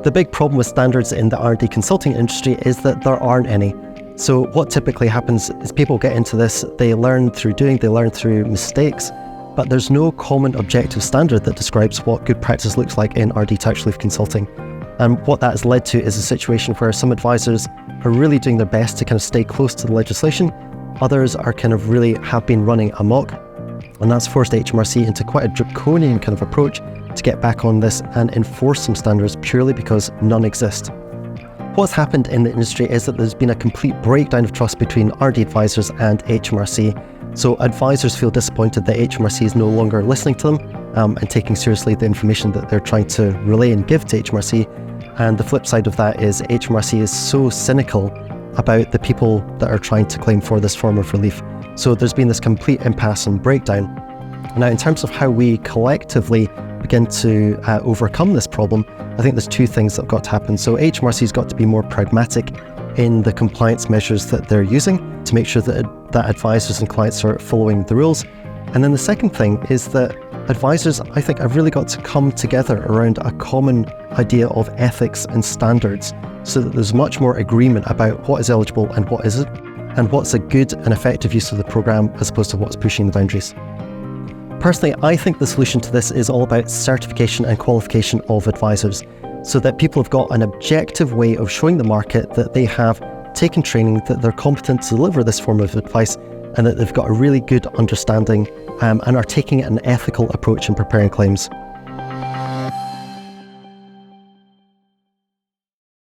The big problem with standards in the R&D consulting industry is that there aren't any. So what typically happens is people get into this, they learn through doing, they learn through mistakes, but there's no common objective standard that describes what good practice looks like in R&D tax relief consulting. And what that has led to is a situation where some advisors are really doing their best to kind of stay close to the legislation. Others are kind of really have been running amok. And that's forced HMRC into quite a draconian kind of approach to get back on this and enforce some standards purely because none exist. What's happened in the industry is that there's been a complete breakdown of trust between R&D advisors and HMRC. So advisors feel disappointed that HMRC is no longer listening to them and taking seriously the information that they're trying to relay and give to HMRC. And the flip side of that is HMRC is so cynical about the people that are trying to claim for this form of relief. So there's been this complete impasse and breakdown. Now, in terms of how we collectively begin to overcome this problem, I think there's two things that have got to happen. So HMRC's got to be more pragmatic in the compliance measures that they're using to make sure that advisors and clients are following the rules. And then the second thing is that advisors, I think, have really got to come together around a common idea of ethics and standards so that there's much more agreement about what is eligible and what isn't, and what's a good and effective use of the programme as opposed to what's pushing the boundaries. Personally, I think the solution to this is all about certification and qualification of advisors, so that people have got an objective way of showing the market that they have taken training, that they're competent to deliver this form of advice, and that they've got a really good understanding and are taking an ethical approach in preparing claims.